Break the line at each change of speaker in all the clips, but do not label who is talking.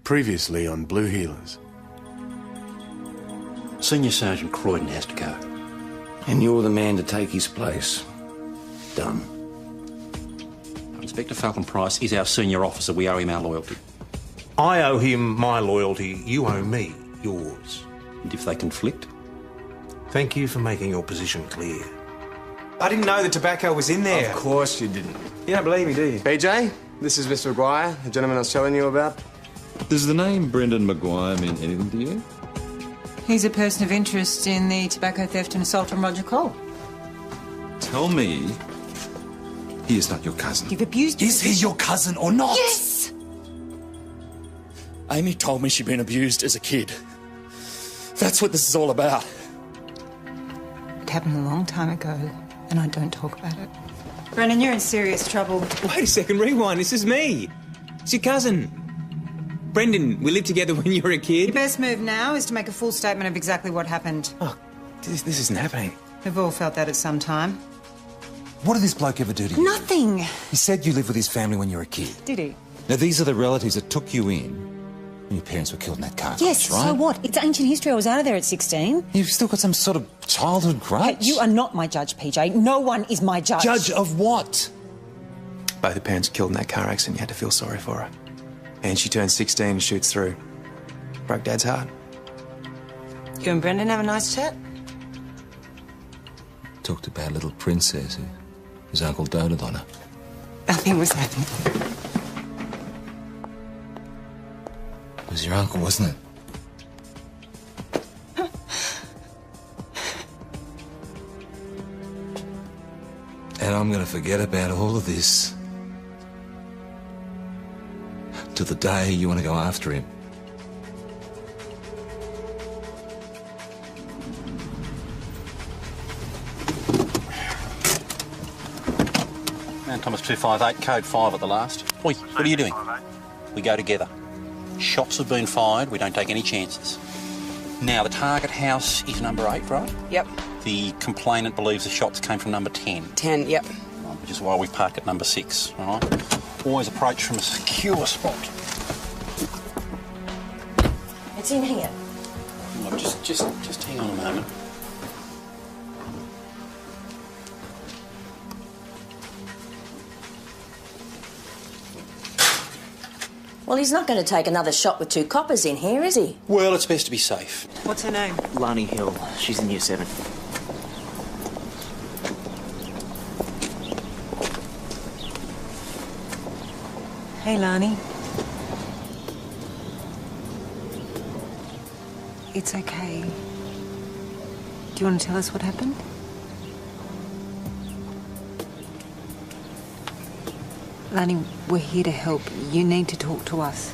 Previously on Blue Healers.
Senior Sergeant Croydon has to go.
And you're the man to take his place. Done.
Inspector Falcon Price is our senior officer. We owe him our loyalty.
I owe him my loyalty. You owe me yours.
And if they conflict?
Thank you for making your position clear.
I didn't know the tobacco was in there.
Of course you didn't.
You don't believe me, do you?
PJ, this is Mr. Maguire, the gentleman I was telling you about.
Does the name Brendan Maguire mean anything to you?
He's a person of interest in the tobacco theft and assault on Roger Cole.
Tell me he is not your cousin.
You've abused...
Is he your cousin or not?
Yes!
Amy told me she'd been abused as a kid. That's what this is all about.
It happened a long time ago, and I don't talk about it. Brendan, you're in serious trouble.
Wait a second, rewind. This is me. It's your cousin. Brendan, we lived together when you were a kid.
Your best move now is to make a full statement of exactly what happened.
Oh, this isn't happening.
We've all felt that at some time.
What did this bloke ever do to you?
Nothing.
He said you lived with his family when you were a kid.
Did he?
Now, these are the relatives that took you in when your parents were killed in that car
Yes,
crash, right?
so what? It's ancient history. I was out of there at 16.
You've still got some sort of childhood grudge.
Hey, you are not my judge, PJ. No one is my judge.
Judge of what?
Both her parents killed in that car accident. You had to feel sorry for her. And she turns 16 and shoots through. Broke Dad's heart.
You and Brendan have a nice chat?
Talked about little princess whose uncle doted on her.
Nothing was happening.
It was your uncle, wasn't it? And I'm going to forget about all of this till the day you want to go after him.
Man Thomas 258, code 5 at the last. Oi, what are you doing? We go together. Shots have been fired, we don't take any chances. Now, the target house is number 8, right?
Yep.
The complainant believes the shots came from number 10.
10, yep.
Which is why we park at number 6, all right? Always approach from a secure spot.
It's in here.
Look, just hang on a moment.
Well, he's not going to take another shot with 2 coppers in here, is he?
Well, it's best to be safe.
What's her name?
Lani Hill. She's in year 7.
Hey, Lani. It's okay. Do you want to tell us what happened? Lani, we're here to help. You need to talk to us.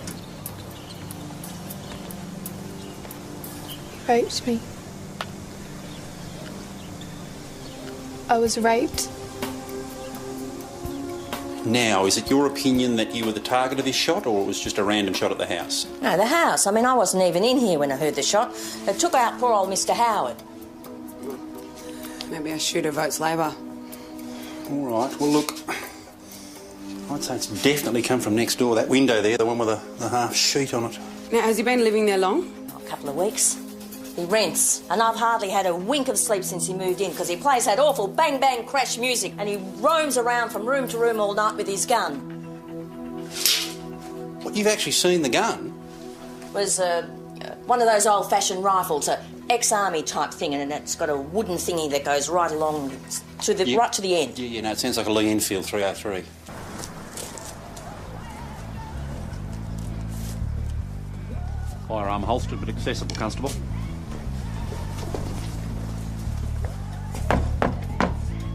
He raped me. I was raped.
Now, is it your opinion that you were the target of this shot, or it was just a random shot at the house?
No, the house. I mean, I wasn't even in here when I heard the shot. It took out poor old Mr. Howard. Maybe a shooter votes Labor.
All right, well, look, I'd say it's definitely come from next door, that window there, the one with the half sheet on it.
Now, has he been living there long? A couple of weeks. He rents, and I've hardly had a wink of sleep since he moved in, because he plays that awful bang-bang crash music, and he roams around from room to room all night with his gun.
What, you've actually seen the gun?
It was one of those old-fashioned rifles, a ex-army type thing, and it's got a wooden thingy that goes right along to the right to the end.
Yeah, no, it sounds like a Lee Enfield 303. Firearm holstered but accessible, Constable.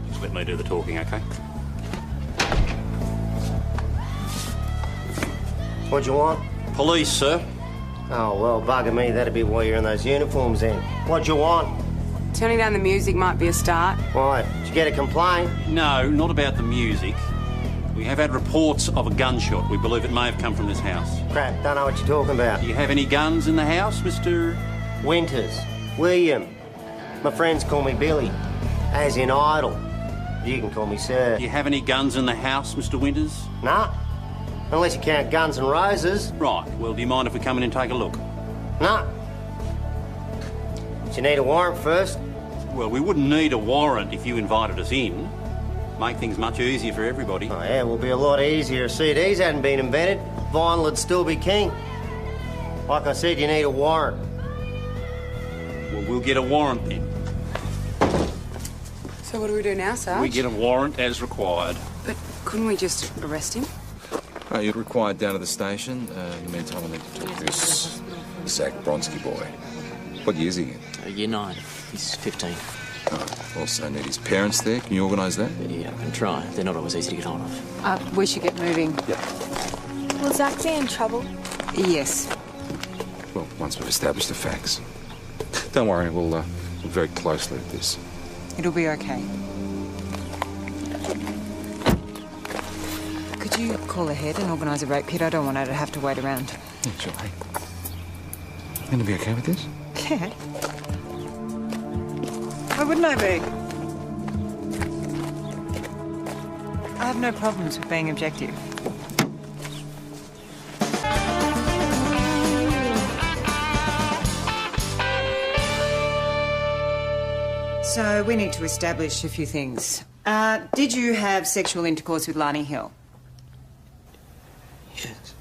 Just let me do the talking, OK?
What you want?
Police, sir.
Oh, well, bugger me, that'd be why you're in those uniforms then. What you want?
Turning down the music might be a start.
Why? Did you get a complaint?
No, not about the music. We have had reports of a gunshot. We believe it may have come from this house.
Crap, don't know what you're talking about.
Do you have any guns in the house, Mr...?
Winters. William. My friends call me Billy. As in Idle. You can call me Sir.
Do you have any guns in the house, Mr. Winters?
Nah. Unless you count guns and roses.
Right, well, do you mind if we come in and take a look?
Nah. But you need a warrant first.
Well, we wouldn't need a warrant if you invited us in. Make things much easier for everybody.
Oh, yeah, it will be a lot easier if CDs hadn't been invented. Vinyl would still be king. Like I said, you need a warrant.
Well, we'll get a warrant then.
So what do we do now, Sarge?
We get a warrant as required.
But couldn't we just arrest him?
Oh, you're required down to the station. In the meantime, I need to talk to this Zach Bronsky boy. What year is he in?
Year 9. He's 15.
Oh, also need his parents there. Can you organise that?
Yeah, I can try. They're not always easy to get hold of.
We should get moving.
Yeah.
Will Zach be in trouble?
Yes.
Well, once we've established the facts. Don't worry, we'll look very closely at this.
It'll be okay. Could you call ahead and organise a rape pit? I don't want her to have to wait around.
Yeah, sure. Hey. You gonna be okay with this?
Yeah. Why wouldn't I be? I have no problems with being objective. So we need to establish a few things. Did you have sexual intercourse with Lani Hill?
Yes.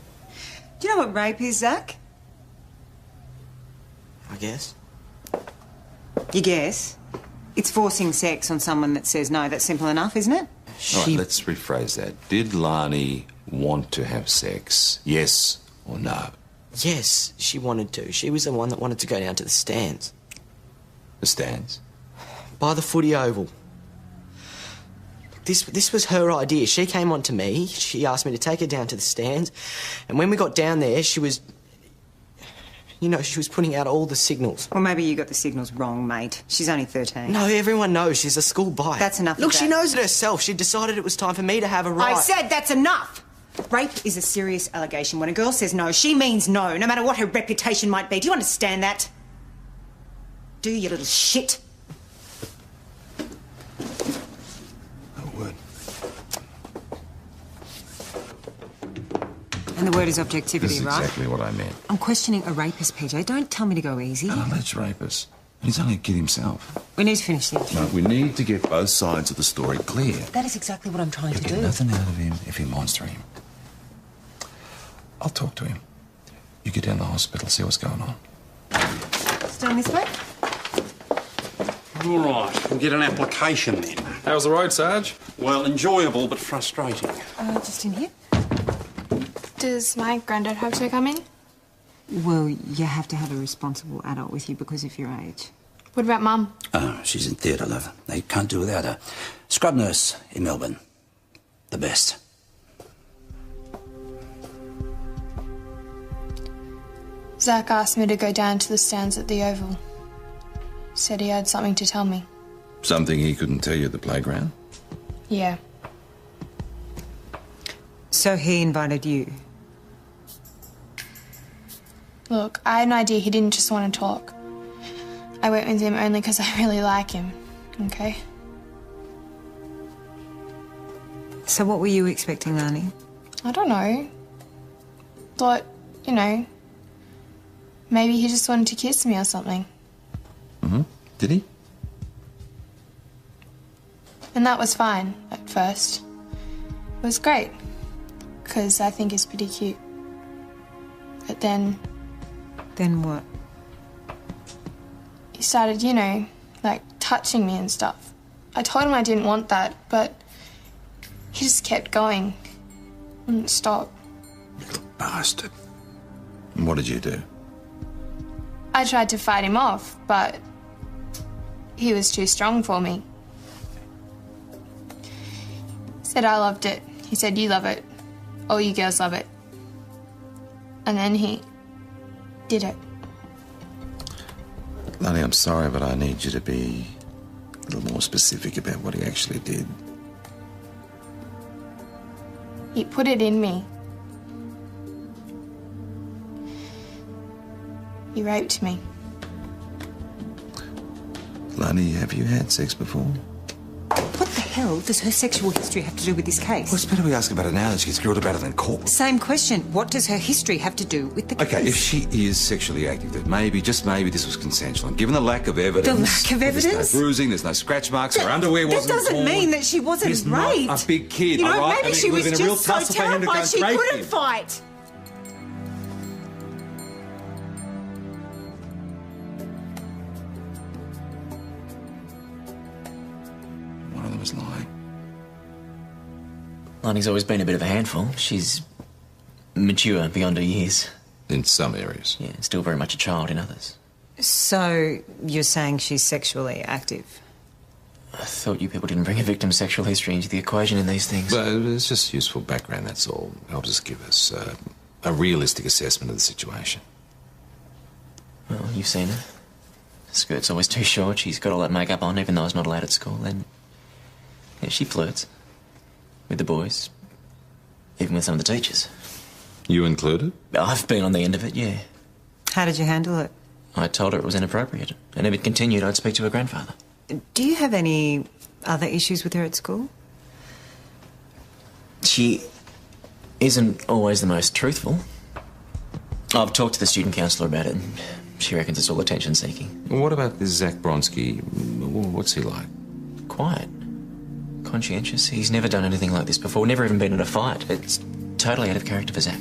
Do you know what rape is, Zach?
I guess.
You guess? It's forcing sex on someone that says no. That's simple enough, isn't it?
All right, let's rephrase that. Did Lani want to have sex? Yes or no?
Yes, she wanted to. She was the one that wanted to go down to the stands.
The stands?
By the footy oval. This was her idea. She came on to me. She asked me to take her down to the stands. And when we got down there, she was... You know, she was putting out all the signals.
Well, maybe you got the signals wrong, mate. She's only 13.
No, everyone knows she's a school bite.
That's enough
Look,
of
she
that.
knows it herself. She decided it was time for me to have a right.
I said that's enough! Rape is a serious allegation. When a girl says no, she means no, no matter what her reputation might be. Do you understand that? Do, you little shit? And the word is objectivity,
This is
right?
exactly what I meant.
I'm questioning a rapist, PJ. Don't tell me to go easy.
An alleged rapist. He's only a kid himself.
We need to finish this.
No, we need to get both sides of the story clear.
That is exactly what I'm trying to
You'll
do.
get nothing out of him if he monster him. I'll talk to him. You get down to the hospital, see what's going on.
Stand this way.
All right, we'll get an application then.
How's the road, Sarge?
Well, enjoyable but frustrating.
Just in here.
Does my granddad have to come in?
Well, you have to have a responsible adult with you because of your age.
What about Mum?
Oh, she's in theatre, love. They can't do without her. Scrub nurse in Melbourne. The best.
Zach asked me to go down to the stands at the Oval. Said he had something to tell me.
Something he couldn't tell you at the playground?
Yeah.
So he invited you?
Look, I had an idea he didn't just want to talk. I went with him only because I really like him, okay?
So what were you expecting, Lani?
I don't know. Thought, you know, maybe he just wanted to kiss me or something.
Mm-hmm. Did he?
And that was fine at first. It was great, because I think he's pretty cute. But then...
Then what?
He started, you know, like, touching me and stuff. I told him I didn't want that, but he just kept going. Wouldn't stop.
Little bastard. And what did you do?
I tried to fight him off, but he was too strong for me. He said I loved it. He said you love it. All you girls love it. And then he did it.
Lani, I'm sorry, but I need you to be a little more specific about what he actually did.
He put it in me. He raped me.
Lani, have you had sex before?
What the hell does her sexual history have to do with this case?
Well, it's better we ask about it now than she gets grilled about it in court.
Same question. What does her history have to do with the case?
Okay, if she is sexually active, then maybe, just maybe, this was consensual. And given the lack of evidence...
The lack of evidence?
There's no bruising, there's no scratch marks, her underwear wasn't
That doesn't
torn.
mean that she wasn't
He's
raped.
not a big kid,
You know,
all right?
maybe she
it would
was
have been a real
just so
tussle for him to go
terrified
and
she
rape
couldn't
him.
fight.
One of them was lying.
Lonnie's always been a bit of a handful. She's mature beyond her years.
In some areas.
Yeah, still very much a child in others.
So, you're saying she's sexually active?
I thought you people didn't bring a victim's sexual history into the equation in these things.
Well, it's just useful background, that's all. Helps us give us a realistic assessment of the situation.
Well, you've seen her. The skirt's always too short. She's got all that makeup on, even though it's not allowed at school. And yeah, she flirts with the boys, even with some of the teachers.
You included?
I've been on the end of it, yeah.
How did you handle it?
I told her it was inappropriate, and if it continued, I'd speak to her grandfather.
Do you have any other issues with her at school?
She isn't always the most truthful. I've talked to the student counsellor about it, and she reckons it's all attention-seeking.
Well, what about this Zach Bronsky? What's he like?
Quiet. Conscientious. He's never done anything like this before, never even been in a fight. It's totally out of character for Zach.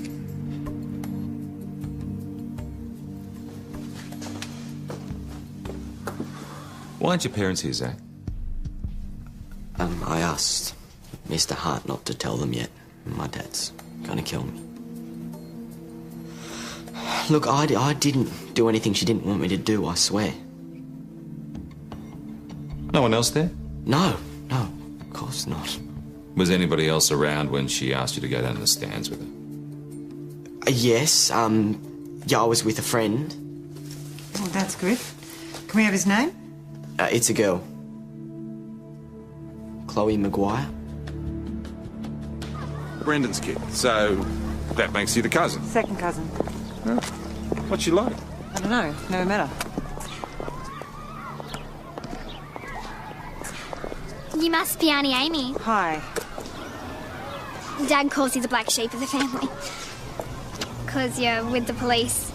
Why aren't your parents here, Zach?
I asked Mr. Hart not to tell them yet. My dad's gonna kill me. Look, I didn't do anything she didn't want me to do, I swear.
No one else there?
No, of course not.
Was anybody else around when she asked you to go down to the stands with her?
Yes, yeah, I was with a friend.
Oh, that's good. Can we have his name?
It's a girl. Chloe Maguire.
Brendan's kid. So that makes you the cousin.
Second cousin.
Oh. What's she like?
I don't know. Never met her.
You must be Auntie Amy.
Hi.
Dad calls you the black sheep of the family. 'Cause you're with the police.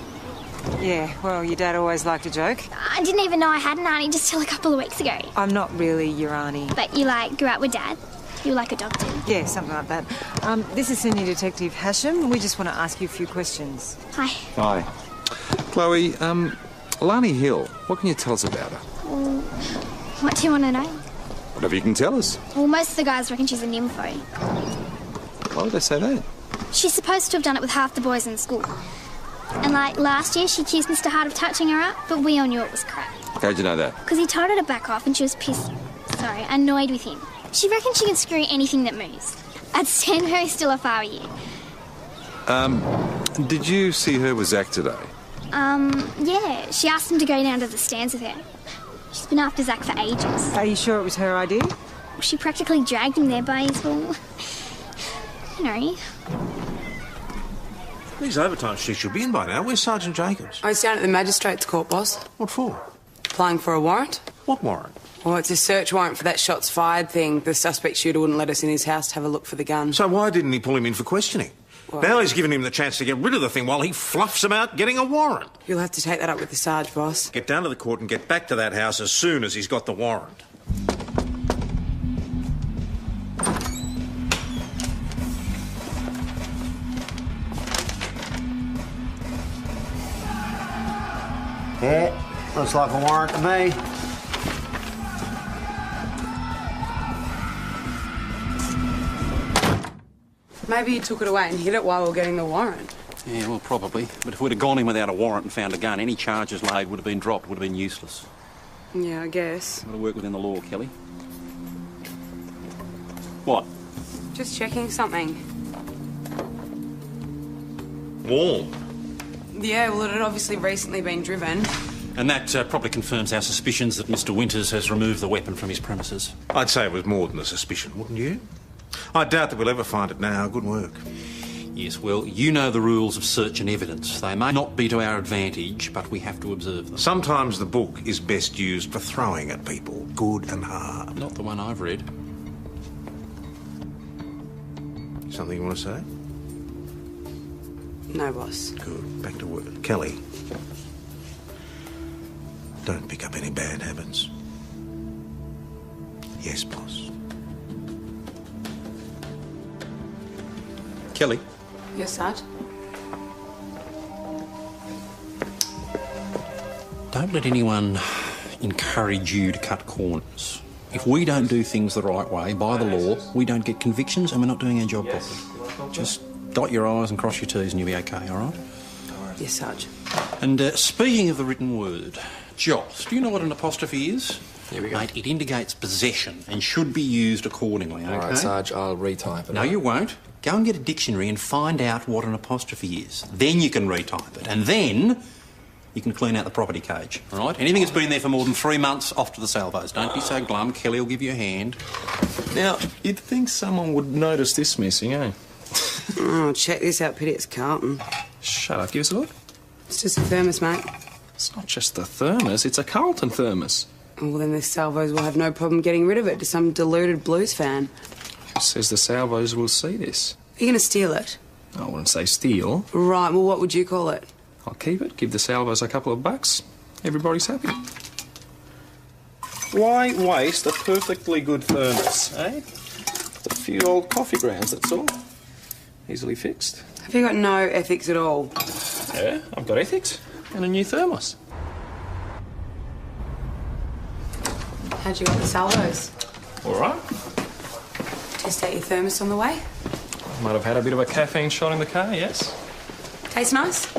Yeah, well, your dad always liked a joke.
I didn't even know I had an auntie just till a couple of weeks ago.
I'm not really your auntie.
But you, grew up with Dad? You were, adopted?
Yeah, something like that. This is Senior Detective Hashem. We just want to ask you a few questions.
Hi.
Hi. Chloe, Lani Hill, what can you tell us about her?
Well, what do you want to know?
Whatever you can tell us.
Well, most of the guys reckon she's a nympho.
Why would they say that?
She's supposed to have done it with half the boys in school. And, last year she accused Mr. Hart of touching her up, but we all knew it was crap.
How'd you know that?
Because he told her to back off and she was annoyed with him. She reckons she can screw anything that moves. I'd stand very still if I were you.
Did you see her with Zach today?
Yeah. She asked him to go down to the stands with her. She's been after Zach for ages.
Are you sure it was her idea?
She practically dragged him there by his,
These overtime shifts should be in by now. Where's Sergeant Jacobs?
I was down at the magistrate's court, boss.
What for?
Applying for a warrant.
What warrant?
Well, it's a search warrant for that shots fired thing. The suspect shooter wouldn't let us in his house to have a look for the gun.
So why didn't he pull him in for questioning?
Well,
now he's given him the chance to get rid of the thing while he fluffs about getting a warrant.
You'll have to take that up with the Sarge, boss.
Get down to the court and get back to that house as soon as he's got the warrant.
Yeah, looks like a warrant to me.
Maybe you took it away and hid it while we were getting the warrant.
Yeah, well, probably. But if we'd have gone in without a warrant and found a gun, any charges laid would have been dropped, would have been useless.
Yeah, I guess.
Got to work within the law, Kelly. What?
Just checking something.
Warm.
Yeah, well, it had obviously recently been driven.
And that probably confirms our suspicions that Mr. Winters has removed the weapon from his premises.
I'd say it was more than a suspicion, wouldn't you? I doubt that we'll ever find it now. Good work.
Yes, well, you know the rules of search and evidence. They may not be to our advantage, but we have to observe them.
Sometimes the book is best used for throwing at people, good and hard.
Not the one I've read.
Something you want to say?
No, boss.
Good. Back to work. Kelly. Don't pick up any bad habits. Yes, boss.
Kelly.
Yes, Sarge?
Don't let anyone encourage you to cut corners. If we don't do things the right way, by the law, we don't get convictions and we're not doing our job properly. Just dot your I's and cross your T's and you'll be okay, all right?
Yes, Sarge.
And speaking of the written word, Joss, do you know what an apostrophe is?
Here we go.
Mate, it indicates possession and should be used accordingly, okay?
All right, Sarge, I'll retype it.
No, you won't. Go and get a dictionary and find out what an apostrophe is. Then you can retype it. And then you can clean out the property cage, all right? Anything that's been there for more than 3 months, off to the salvos. Don't be so glum. Kelly will give you a hand.
Now, you'd think someone would notice this missing, eh?
Oh, check this out, Pity. It's Carlton.
Shut up, give us a look.
It's just a thermos, mate.
It's not just the thermos, it's a Carlton thermos.
Well, then the salvos will have no problem getting rid of it to some deluded blues fan.
Who says the salvos will see this?
Are you going to steal it?
I wouldn't say steal.
Right, well, what would you call it?
I'll keep it, give the salvos a couple of bucks. Everybody's happy. Why waste a perfectly good thermos, eh? A few old coffee grounds, that's all. Easily fixed.
Have you got no ethics at all?
Yeah, I've got ethics. And a new thermos.
How'd you got the salvos?
All right.
Test out your thermos on the way?
Might have had a bit of a caffeine shot in the car, yes.
Tastes nice?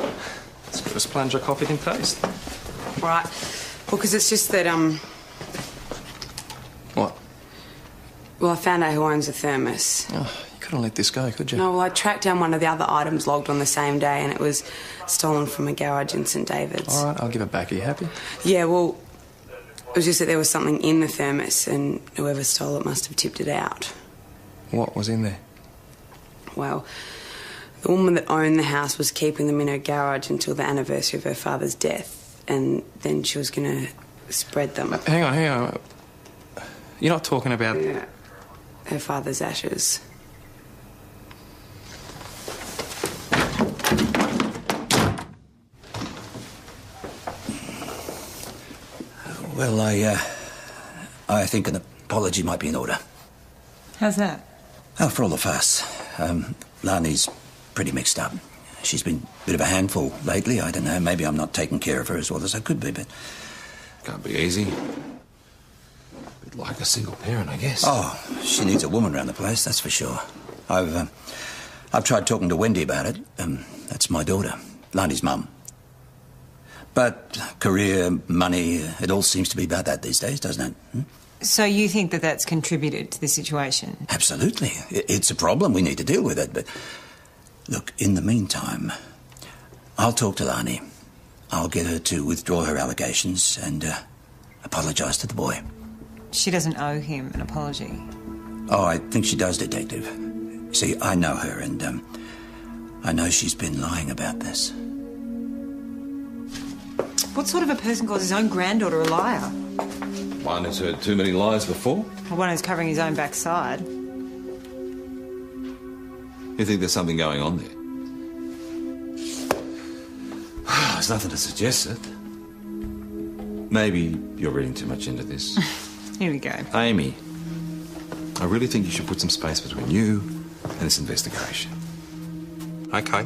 As good as plunger coffee can taste.
Right. Well, because it's just that,
What?
Well, I found out who owns the thermos.
Oh, you couldn't let this go, could you?
No, well, I tracked down one of the other items logged on the same day, and it was stolen from a garage in St David's.
All right, I'll give it back. Are you happy?
Yeah, well, it was just that there was something in the thermos, and whoever stole it must have tipped it out.
What was in there?
Well, the woman that owned the house was keeping them in her garage until the anniversary of her father's death, and then she was going to spread them.
Hang on. You're not talking about...
Yeah. Her father's ashes.
Well, I think an apology might be in order.
How's that?
Oh, for all the fuss. Lani's pretty mixed up. She's been a bit of a handful lately. I don't know, maybe I'm not taking care of her as well as I could be, but...
Can't be easy. Bit like a single parent, I guess.
Oh, she needs a woman around the place, that's for sure. I've tried talking to Wendy about it. That's my daughter, Lani's mum. But career, money, it all seems to be about that these days, doesn't it?
So you think that that's contributed to the situation?
Absolutely. It's a problem. We need to deal with it. But look, in the meantime, I'll talk to Lani. I'll get her to withdraw her allegations and apologise to the boy.
She doesn't owe him an apology.
Oh, I think she does, Detective. See, I know her, and I know she's been lying about this.
What sort of a person calls his own granddaughter a liar?
One who's heard too many lies before.
Or one who's covering his own backside.
You think there's something going on there? There's nothing to suggest it. Maybe you're reading too much into this.
Here we go.
Amy, I really think you should put some space between you and this investigation.
Okay.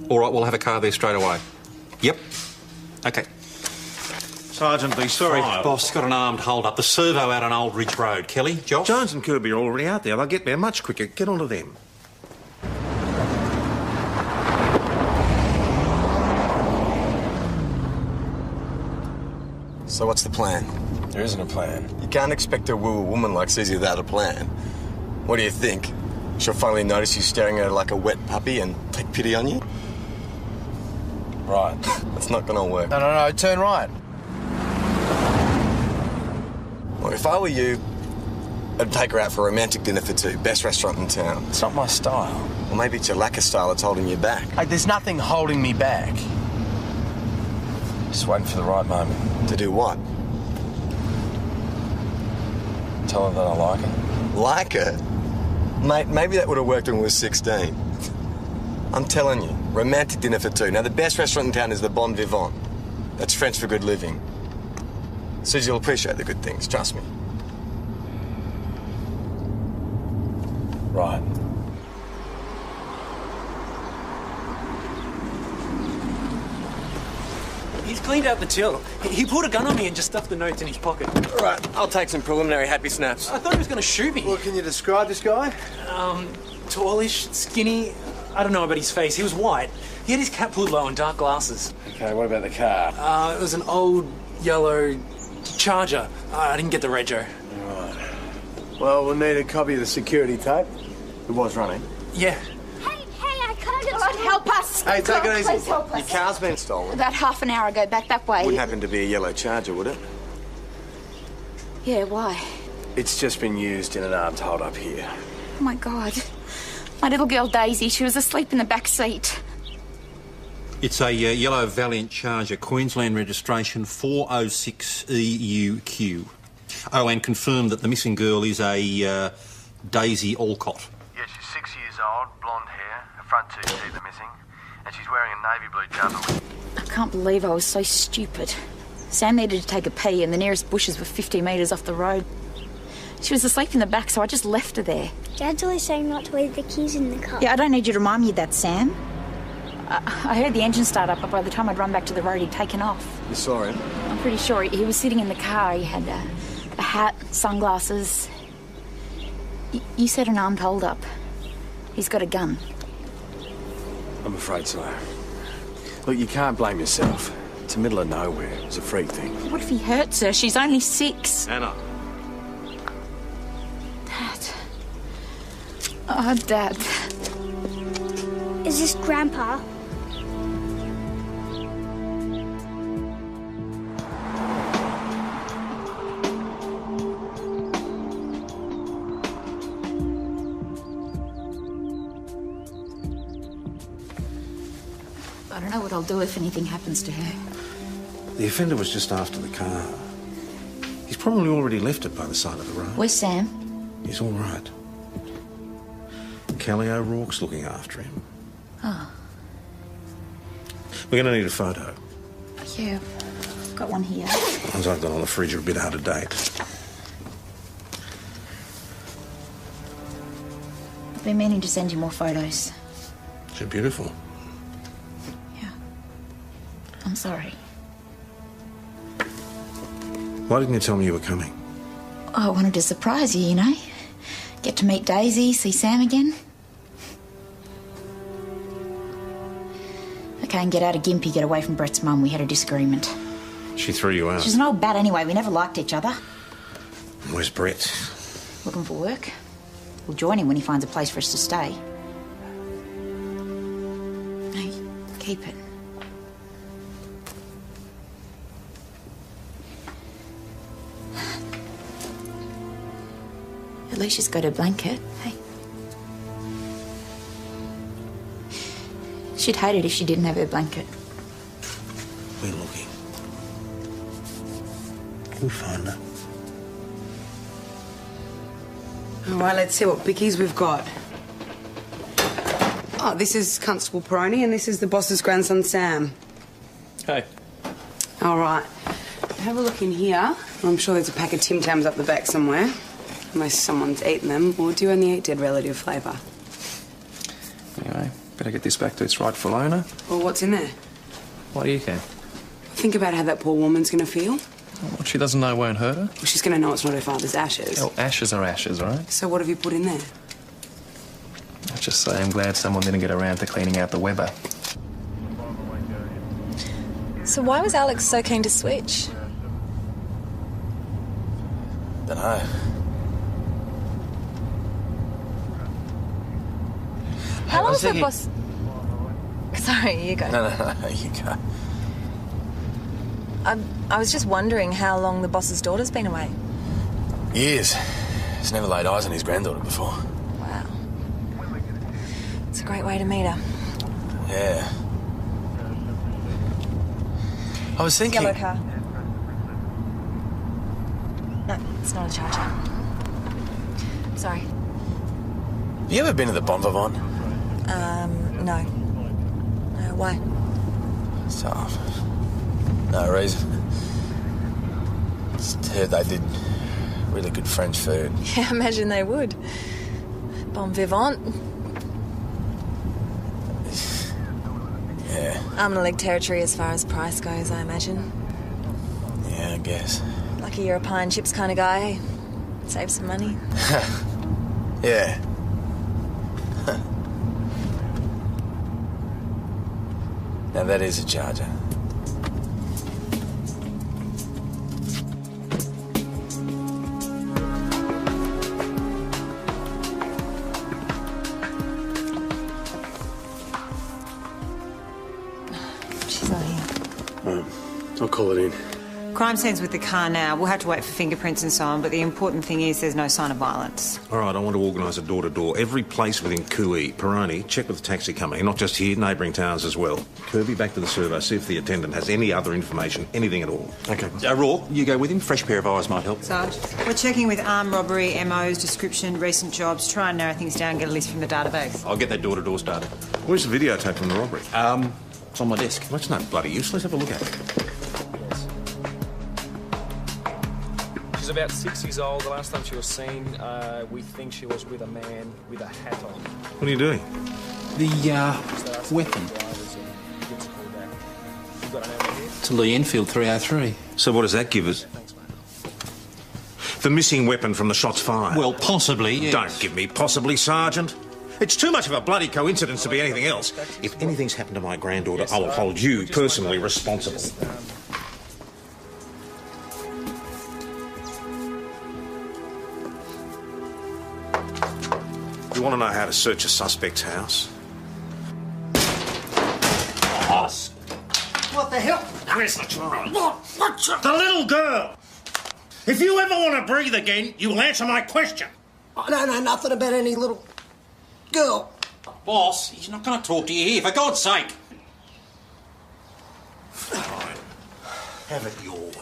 All right, we'll have a car there straight away. Yep. Okay.
Sergeant, these
Sorry,
files...
boss, got an armed hold-up. The servo out on Old Ridge Road. Kelly, Josh?
Jones and Kirby are already out there. They'll get there much quicker. Get onto them.
So what's the plan?
There isn't a plan.
You can't expect to woo a woman like Susie without a plan. What do you think? She'll finally notice you staring at her like a wet puppy and take pity on you?
Right.
That's not gonna work.
No, turn right.
Well, if I were you, I'd take her out for a romantic dinner for two. Best restaurant in town.
It's not my style.
Well, maybe it's your lack of style that's holding you back.
Hey, there's nothing holding me back. Just waiting for the right moment.
To do what?
Tell her that I like her.
Like her? Mate, maybe that would have worked when we were 16. I'm telling you, romantic dinner for two. Now, the best restaurant in town is the Bon Vivant. That's French for good living. Susie will appreciate the good things, trust me.
Right.
He's cleaned out the till. He pulled a gun on me and just stuffed the notes in his pocket.
All right, I'll take some preliminary happy snaps.
I thought he was going to shoot me.
Well, can you describe this guy?
Tallish, skinny. I don't know about his face. He was white. He had his cap pulled low and dark glasses.
Okay, what about the car?
It was an old yellow Charger. I didn't get the rego.
Right. Well, we'll need a copy of the security tape. It was running.
Yeah.
Hey, I can't get... God, help us!
Hey, take it easy.
Please help us.
Your car's been stolen.
About half an hour ago, back that way.
Wouldn't happen to be a yellow Charger, would it?
Yeah, why?
It's just been used in an armed hold-up here.
Oh, my God. My little girl, Daisy, she was asleep in the back seat.
It's a yellow Valiant Charger, Queensland registration 406EUQ. Oh, and confirm that the missing girl is a Daisy Alcott.
Yeah, she's 6 years old, blonde hair, her front two teeth are missing, and she's wearing a navy blue jumper.
I can't believe I was so stupid. Sam needed to take a pee and the nearest bushes were 50 metres off the road. She was asleep in the back, so I just left her there.
Dad's always saying not to leave the keys in the car.
Yeah, I don't need you to remind me of that, Sam. I heard the engine start up, but by the time I'd run back to the road, he'd taken off.
You saw him?
I'm pretty sure he was sitting in the car. He had a hat, sunglasses. You said an armed hold-up. He's got a gun.
I'm afraid so. Look, you can't blame yourself. It's the middle of nowhere. It was a freak thing.
What if he hurts her? She's only 6.
Anna.
Dad. Oh, Dad.
Is this Grandpa?
I don't know what I'll do if anything happens to her.
The offender was just after the car. He's probably already left it by the side of the road.
Where's Sam?
He's all right. Kelly O'Rourke's looking after him.
Oh,
We're going to need a photo.
yeah. Got one here.
The ones I've got on the fridge are a bit out of date.
I've been meaning to send you more photos.
They're beautiful.
I'm sorry.
Why didn't you tell me you were coming?
I wanted to surprise you, you know. Get to meet Daisy, see Sam again. Okay, and get out of Gympie, get away from Brett's mum. We had a disagreement.
She threw you out.
She's an old bat anyway. We never liked each other.
Where's Brett?
Looking for work. We'll join him when he finds a place for us to stay. Hey, keep it. At least she's got her blanket. Hey. She'd hate it if she didn't have her blanket.
We're looking. We'll find her.
All right, let's see what bickies we've got. Oh, this is Constable Peroni and this is the boss's grandson, Sam.
Hey.
All right. Have a look in here. I'm sure there's a pack of Tim Tams up the back somewhere. Unless someone's eaten them, or do you only eat dead relative flavour?
Anyway, better get this back to its rightful owner.
Well, what's in there?
Why do you care?
Think about how that poor woman's going to feel.
What she doesn't know won't hurt her.
Well, she's going to know it's not her father's ashes.
Well, ashes are ashes, right?
So what have you put in there?
Let's just say I'm glad someone didn't get around to cleaning out the Weber.
So why was Alex so keen to switch?
Dunno.
How long was the boss... Sorry, you go.
No, you go.
I was just wondering how long the boss's daughter's been away.
Years. He's never laid eyes on his granddaughter before.
Wow. It's a great way to meet her.
Yeah. I was thinking...
Yellow car. No, it's not a Charger. Sorry.
Have you ever been to the Bon Vivant?
No. No, why?
So, no reason. Just heard they did really good French food.
Yeah, I imagine they would. Bon vivant.
Yeah,
Arm and a leg territory as far as price goes, I imagine.
yeah, I guess.
Lucky you're a pie and chips kind of guy, eh? Save some money.
Yeah. Now that is a charger.
She's not here.
I'll call it in.
Crime scene's with the car now. We'll have to wait for fingerprints and so on, but the important thing is there's no sign of violence.
All right, I want to organise a door-to-door. Every place within Kui, Peroni, check with the taxi company, not just here, neighbouring towns as well. Kirby, back to the servo, see if the attendant has any other information, anything at all.
OK. Rourke, you go with him. Fresh pair of eyes might help.
Sarge, we're checking with armed robbery, MOs, description, recent jobs. Try and narrow things down, get a list from the database.
I'll get that door-to-door started.
Where's the videotape from the robbery?
It's on my desk.
Well, that's no bloody use. Let's have a look at it.
She's about 6 years old. The last time she was seen, we think she was with a man with a hat on.
What are you doing?
The weapon. It's a Lee Enfield 303.
So what does that give us? The missing weapon from the shots fired?
Well, possibly, yes.
Don't give me possibly, Sergeant. It's too much of a bloody coincidence to be anything else. If anything's happened to my granddaughter, I will hold you personally responsible. You want to know how to search a suspect's house?
Us. What the hell?
Where's the child? What's the little girl? If you ever want to breathe again, you will answer my question.
I don't know nothing about any little girl.
Boss, he's not going to talk to you here, for God's sake.
Fine. Have it your way.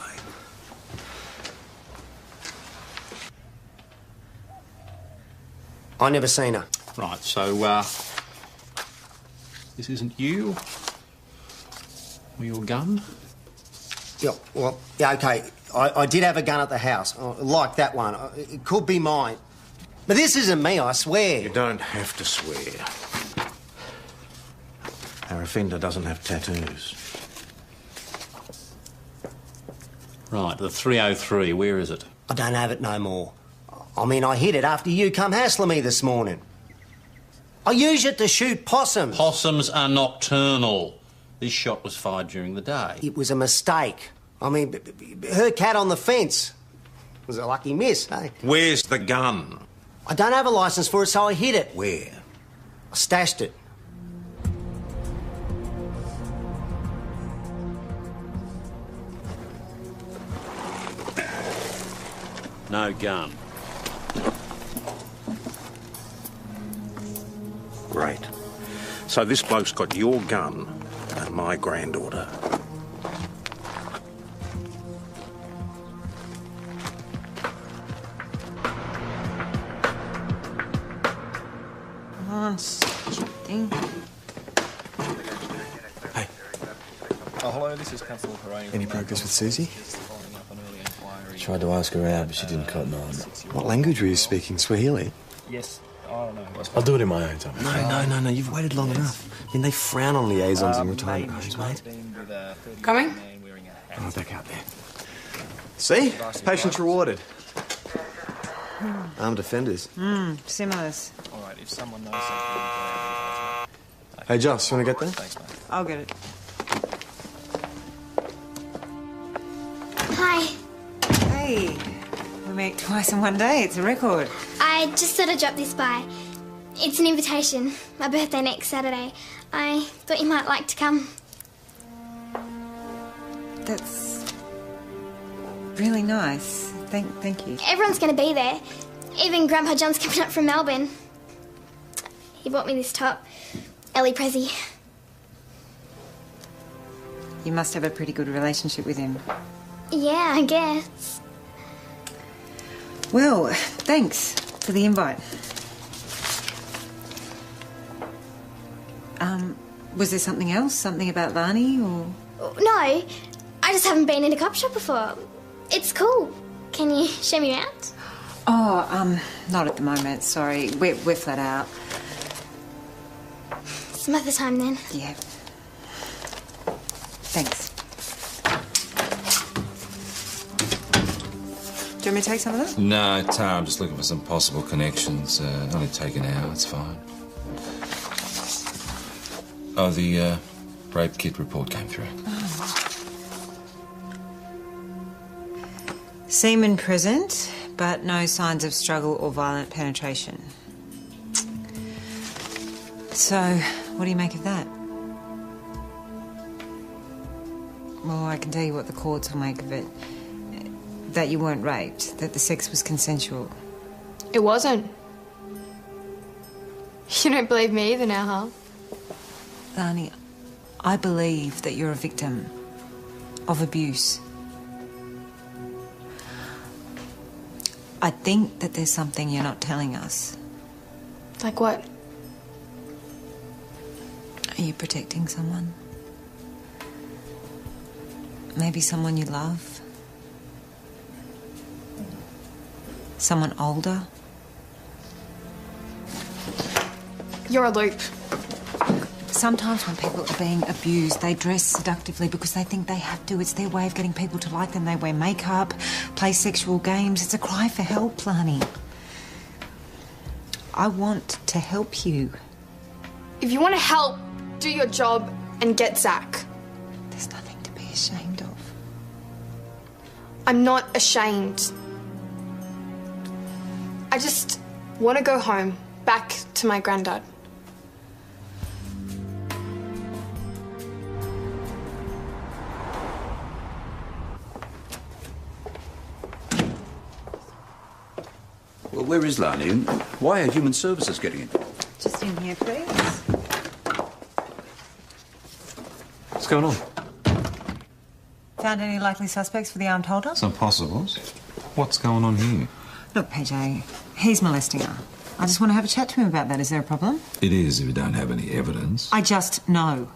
I never seen her.
Right, so, this isn't you? Or your gun?
Yeah, well, yeah, OK. I did have a gun at the house, like that one. It could be mine. But this isn't me, I swear.
You don't have to swear. Our offender doesn't have tattoos.
Right, the 303, where is it?
I don't have it no more. I mean, I hid it after you come hassling me this morning. I use it to shoot possums.
Possums are nocturnal. This shot was fired during the day.
It was a mistake. I mean, her cat on the fence was a lucky miss, eh?
Where's the gun?
I don't have a licence for it, so I hid it.
Where?
I stashed it.
No gun.
Great. So this bloke's got your gun and my granddaughter.
Come on, thing.
Hey.
Oh, hello, this is Constable Peroni.
Any progress with Susie? Tried to ask her out, but she didn't cotton on. What language were you speaking? Swahili?
Yes, I don't know.
I'll do it in my own time. No, you've waited long enough. I mean, they frown on liaisons in retirement homes, mate.
Coming?
Oh, back out there. See? Patience rewarded. Armed offenders.
Similars.
All right, if someone knows something...
Hey, Joss, you want to get there?
Thanks, mate.
I'll get it.
Hi.
Hey, we meet twice in one day. It's a record.
I just thought I'd drop this by. It's an invitation. My birthday next Saturday. I thought you might like to come.
That's really nice. Thank you.
Everyone's going to be there. Even Grandpa John's coming up from Melbourne. He bought me this top. Ellie Prezi.
You must have a pretty good relationship with him.
Yeah, I guess.
Well, thanks for the invite.
Was there something else? Something about Lani, or...?
No, I just haven't been in a cop shop before. It's cool. Can you show me around?
Oh, not at the moment, sorry. We're flat out.
Some other time then.
Yeah. Thanks. Do you want me to take some of them?
No, Tara, I'm just looking for some possible connections. Only take an hour, it's fine. Oh, the rape kit report came through.
Semen present, but no signs of struggle or violent penetration. So, what do you make of that? Well, I can tell you what the courts will make of it. That you weren't raped, that the sex was consensual.
It wasn't. You don't believe me either now, huh?
Lani, I believe that you're a victim of abuse. I think that there's something you're not telling us.
Like what?
Are you protecting someone? Maybe someone you love? Someone older?
You're a loop.
Sometimes when people are being abused, they dress seductively because they think they have to. It's their way of getting people to like them. They wear makeup, play sexual games. It's a cry for help, Lani. I want to help you.
If you want to help, do your job and get Zach.
There's nothing to be ashamed of.
I'm not ashamed. I just want to go home, back to my granddad.
Well, where is Lani and why are human services getting in?
Just in here, please.
What's going on?
Found any likely suspects for the armed holder?
Some possibles. What's going on here?
Look, PJ, he's molesting her. I just want to have a chat to him about that. Is there a problem?
It is if you don't have any evidence.
I just know.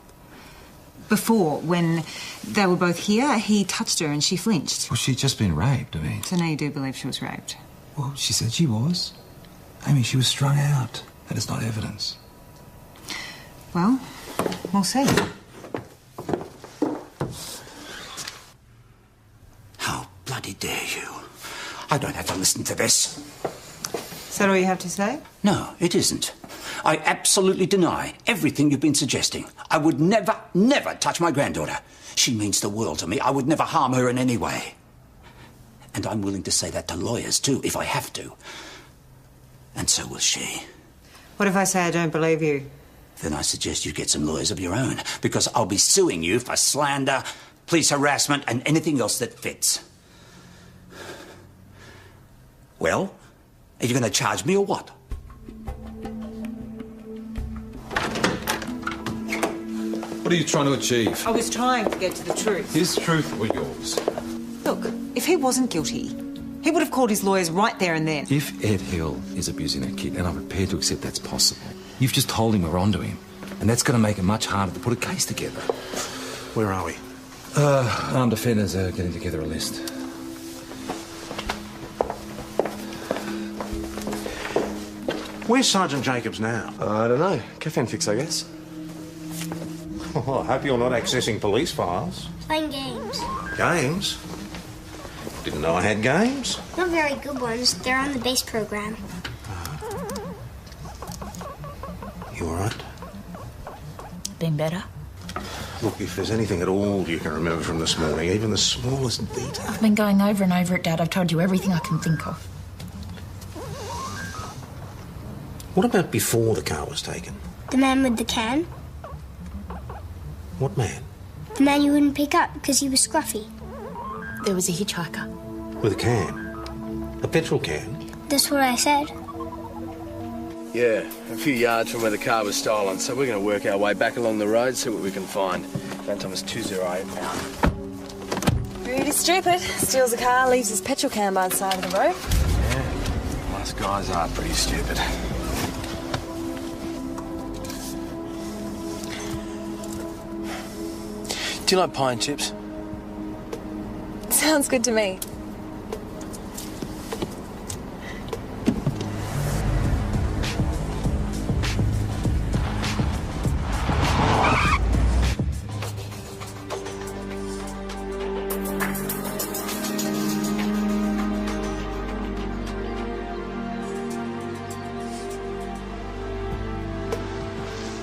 Before, when they were both here, he touched her and she flinched.
Well, she'd just been raped, I mean.
So now you do believe she was raped?
Well, she said she was. I mean, she was strung out. That is not evidence.
Well, we'll see.
How bloody dare you? I don't have to listen to this.
Is that all you have to say?
No, it isn't. I absolutely deny everything you've been suggesting. I would never, never touch my granddaughter. She means the world to me. I would never harm her in any way. And I'm willing to say that to lawyers, too, if I have to. And so will she.
What if I say I don't believe you?
Then I suggest you get some lawyers of your own, because I'll be suing you for slander, police harassment, and anything else that fits. Well, are you going to charge me or what?
What are you trying to achieve?
I was trying to get to the truth.
His truth or yours?
Look, if he wasn't guilty, he would have called his lawyers right there and then.
If Ed Hill is abusing that kid, and I'm prepared to accept that's possible, you've just told him we're onto him. And that's going to make it much harder to put a case together.
Where are we?
Armed offenders are getting together a list.
Where's Sergeant Jacobs now?
I don't know. Caffeine fix, I guess.
Oh, I hope you're not accessing police files.
Playing games.
Games? Didn't know I had games.
Not very good ones. They're on the base program.
You all right?
Been better?
Look, if there's anything at all you can remember from this morning, even the smallest detail.
I've been going over and over it, Dad. I've told you everything I can think of.
What about before the car was taken?
The man with the can?
What man?
The man you wouldn't pick up because he was scruffy.
There was a hitchhiker.
With a can? A petrol can?
That's what I said.
Yeah, a few yards from where the car was stolen, so we're going to work our way back along the road, see what we can find. Van Thomas 208 out.
Really stupid. Steals a car, leaves his petrol can by the side of the road.
Yeah, most guys are pretty stupid. Do you like pie and chips?
Sounds good to me.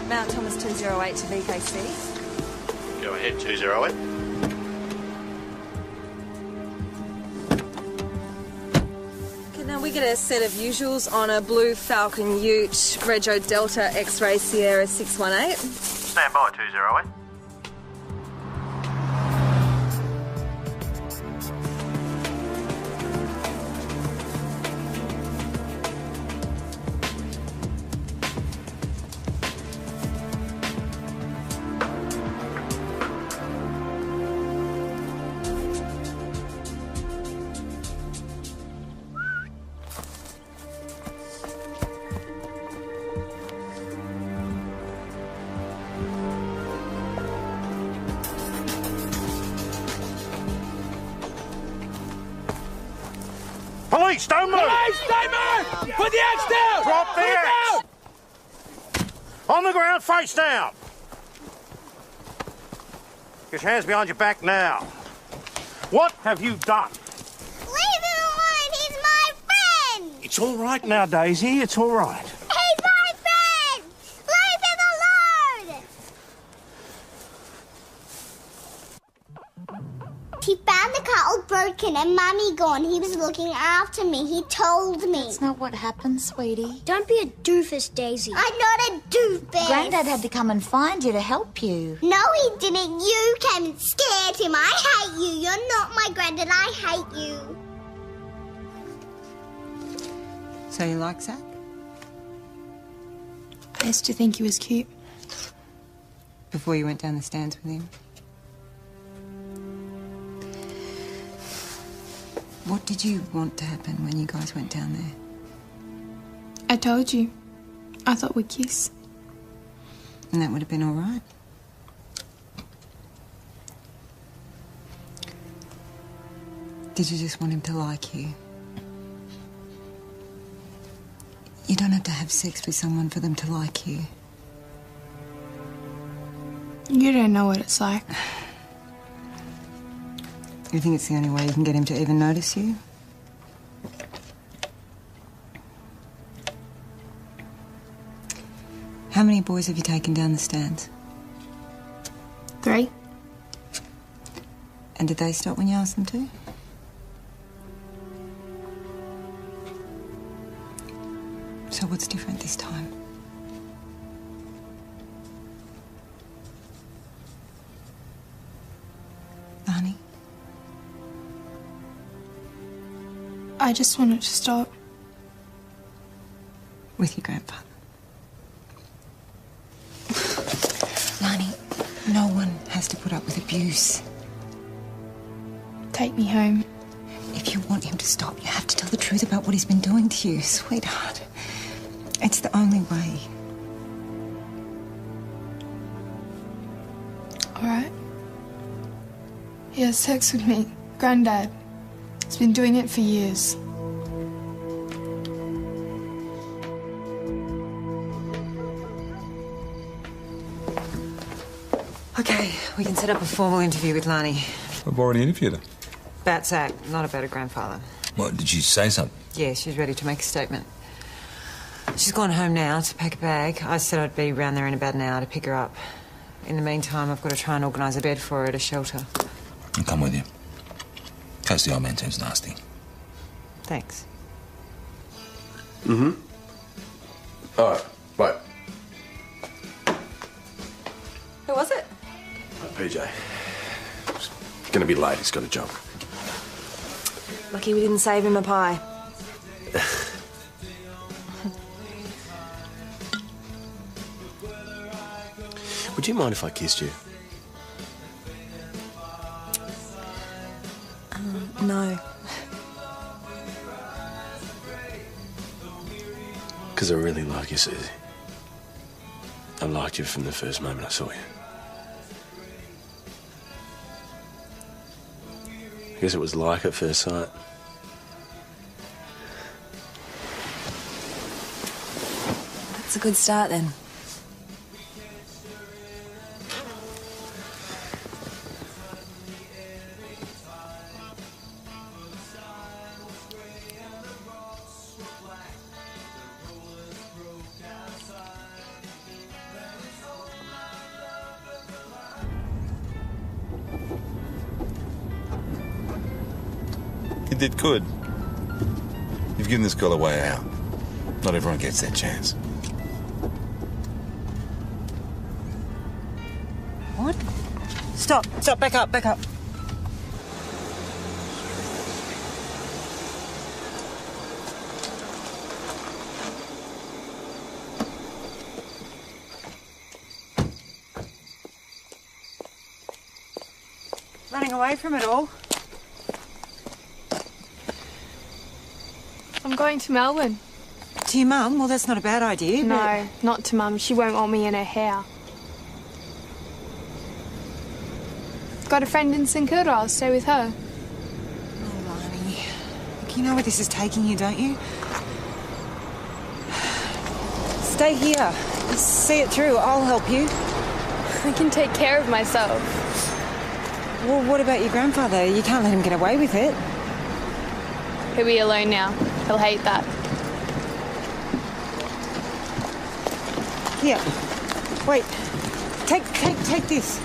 Mount Thomas 208 to VKC.
Go ahead, 208.
Okay, now we get a set of usuals on a blue Falcon Ute, Rego Delta X-Ray Sierra 618.
Stand by, 208.
Police, don't move!
Police, don't move! Put the axe down!
Drop the axe! On the ground, face down! Get your hands behind your back now. What have you done?
Leave him alone! He's my friend!
It's all right now, Daisy. It's all right.
He's my friend! Leave him alone! He found the car all broken and Mummy gone. He was looking after me. He told me.
That's not what happened, sweetie.
Don't be a doofus, Daisy. I'm not a doofus.
Granddad had to come and find you to help you.
No, he didn't. You came and scared him. I hate you. You're not my granddad. I hate you.
So you like Zach?
I used to think he was cute.
Before you went down the stands with him? What did you want to happen when you guys went down there?
I told you. I thought we'd kiss.
And that would have been all right? Did you just want him to like you? You don't have to have sex with someone for them to like you.
You don't know what it's like.
You think it's the only way you can get him to even notice you? How many boys have you taken down the stands?
3.
And did they stop when you asked them to? So what's different this time? Honey?
I just wanted to stop.
With your grandfather. Lani, no one has to put up with abuse.
Take me home.
If you want him to stop, you have to tell the truth about what he's been doing to you, sweetheart. It's the only way.
All right. He has sex with me. Granddad. He's been doing it for years.
Okay, we can set up a formal interview with Lani.
I've already interviewed her.
About Zach, not about her grandfather.
What, did she say something?
Yeah, she's ready to make a statement. She's gone home now to pack a bag. I said I'd be round there in about an hour to pick her up. In the meantime, I've got to try and organise a bed for her at a shelter.
I'll come with you. In case the old man turns nasty.
Thanks.
Mm-hmm. All right, right.
Who was it?
PJ. He's gonna be late. He's got a job.
Lucky we didn't save him a pie.
Would you mind if I kissed you?
No.
Because I really like you, Susie. I liked you from the first moment I saw you.
I guess it was like at first sight.
That's a good start then.
You did good. You've given this girl a way out. Not everyone gets that chance.
What? Stop, back up. Running away from it all.
I'm going to Melbourne.
To your mum? Well, that's not a bad idea.
No, not to Mum. She won't want me in her hair. Got a friend in St Kilda. I'll stay with her.
Oh, Marnie. Look, you know where this is taking you, don't you? Stay here. See it through. I'll help you.
I can take care of myself.
Well, what about your grandfather? You can't let him get away with it.
He'll be alone now. He'll hate that.
Here. Wait. Take this.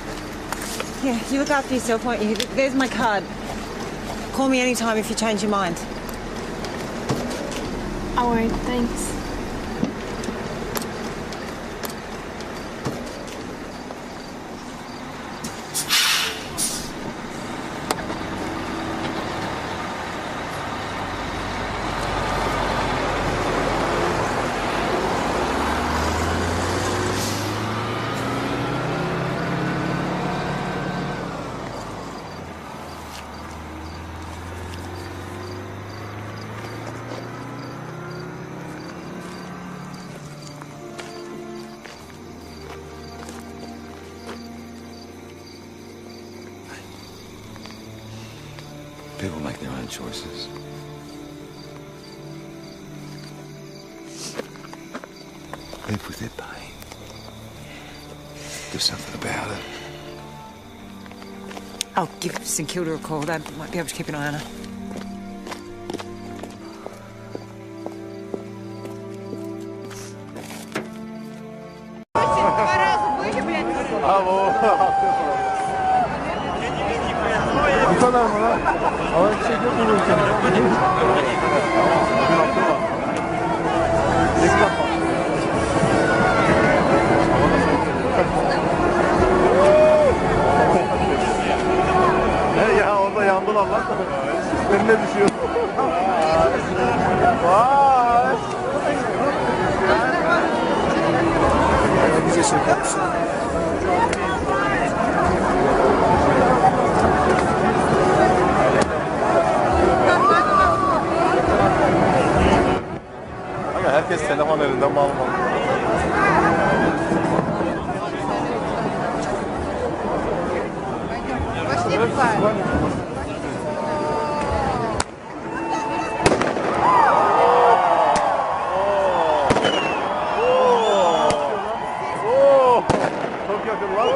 Yeah, you look after yourself, won't you? There's my card. Call me anytime if you change your mind.
I won't, thanks.
People make their own choices. Live with their pain. Do something about it.
I'll give St Kilda a call. They might be able to keep an eye on her.
Bu kadar mı lan? Havaya bir şey yok mu bu ülkede? Ya orada yandılar lan. Önüne düşüyor. Vay. Bize şeker misin? Herkes telefon elinden mal mal. Çok yakın lan.